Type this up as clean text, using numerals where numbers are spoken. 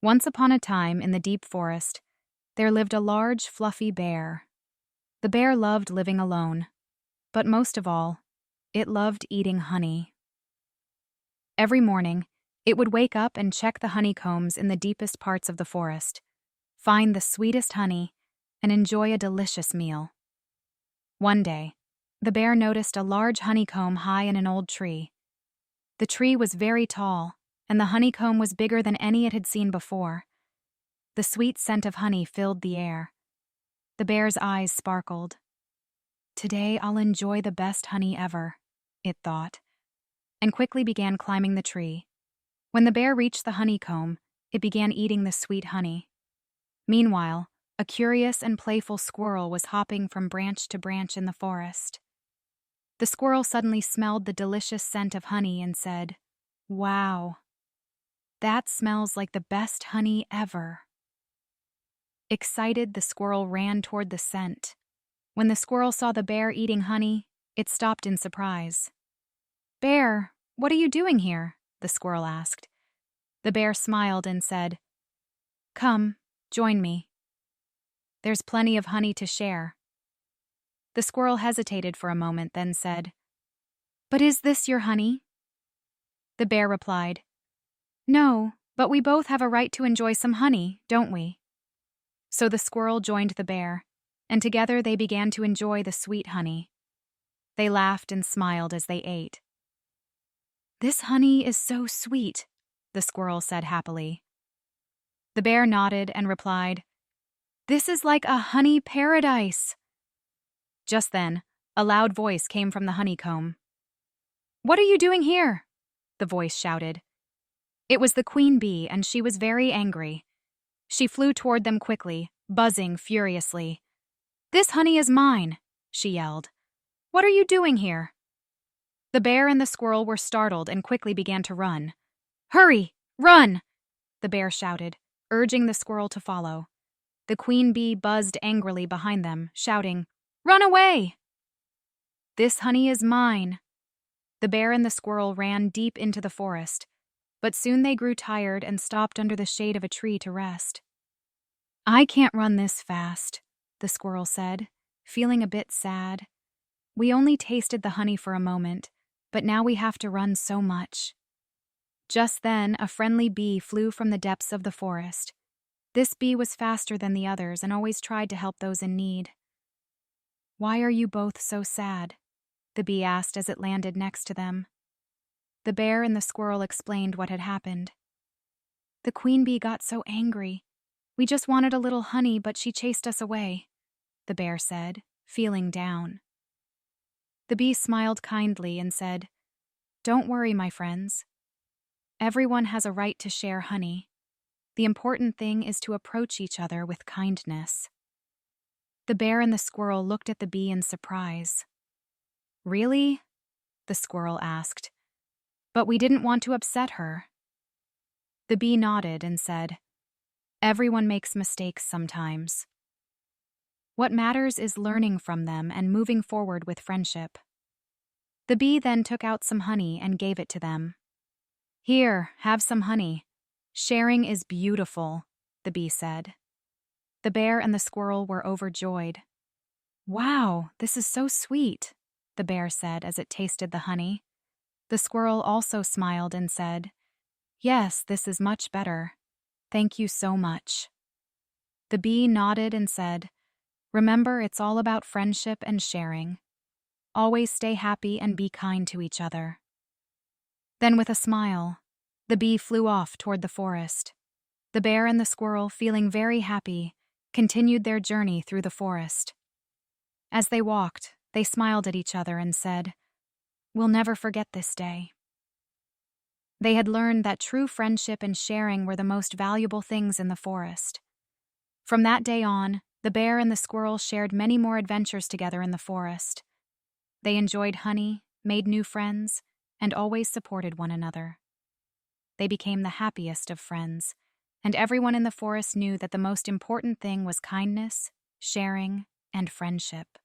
Once upon a time, in the deep forest, there lived a large, fluffy bear. The bear loved living alone, but most of all, it loved eating honey. Every morning, it would wake up and check the honeycombs in the deepest parts of the forest, find the sweetest honey, and enjoy a delicious meal. One day, the bear noticed a large honeycomb high in an old tree. The tree was very tall, and the honeycomb was bigger than any it had seen before. The sweet scent of honey filled the air. The bear's eyes sparkled. "Today I'll enjoy the best honey ever," it thought, and quickly began climbing the tree. When the bear reached the honeycomb, it began eating the sweet honey. Meanwhile, a curious and playful squirrel was hopping from branch to branch in the forest. The squirrel suddenly smelled the delicious scent of honey and said, "Wow, that smells like the best honey ever." Excited, the squirrel ran toward the scent. When the squirrel saw the bear eating honey, it stopped in surprise. "Bear, what are you doing here?" the squirrel asked. The bear smiled and said, "Come, join me. There's plenty of honey to share." The squirrel hesitated for a moment, then said, "But is this your honey?" The bear replied, "No, but we both have a right to enjoy some honey, don't we?" So the squirrel joined the bear, and together they began to enjoy the sweet honey. They laughed and smiled as they ate. "This honey is so sweet," the squirrel said happily. The bear nodded and replied, "This is like a honey paradise." Just then, a loud voice came from the honeycomb. "What are you doing here?" the voice shouted. It was the queen bee, and she was very angry. She flew toward them quickly, buzzing furiously. "This honey is mine," she yelled. "What are you doing here?" The bear and the squirrel were startled and quickly began to run. "Hurry, run!" the bear shouted, urging the squirrel to follow. The queen bee buzzed angrily behind them, shouting, "Run away!" "This honey is mine." The bear and the squirrel ran deep into the forest, but soon they grew tired and stopped under the shade of a tree to rest. "I can't run this fast," the squirrel said, feeling a bit sad. "We only tasted the honey for a moment, but now we have to run so much." Just then, a friendly bee flew from the depths of the forest. This bee was faster than the others and always tried to help those in need. "Why are you both so sad?" the bee asked as it landed next to them. The bear and the squirrel explained what had happened. "The queen bee got so angry. We just wanted a little honey, but she chased us away," the bear said, feeling down. The bee smiled kindly and said, "Don't worry, my friends. Everyone has a right to share honey. The important thing is to approach each other with kindness." The bear and the squirrel looked at the bee in surprise. "Really?" the squirrel asked. "But we didn't want to upset her." The bee nodded and said, "Everyone makes mistakes sometimes. What matters is learning from them and moving forward with friendship." The bee then took out some honey and gave it to them. "Here, have some honey. Sharing is beautiful," the bee said. The bear and the squirrel were overjoyed. "Wow, this is so sweet," the bear said as it tasted the honey. The squirrel also smiled and said, "Yes, this is much better. Thank you so much." The bee nodded and said, "Remember, it's all about friendship and sharing. Always stay happy and be kind to each other." Then with a smile, the bee flew off toward the forest. The bear and the squirrel, feeling very happy, continued their journey through the forest. As they walked, they smiled at each other and said, "We'll never forget this day." They had learned that true friendship and sharing were the most valuable things in the forest. From that day on, the bear and the squirrel shared many more adventures together in the forest. They enjoyed honey, made new friends, and always supported one another. They became the happiest of friends, and everyone in the forest knew that the most important thing was kindness, sharing, and friendship.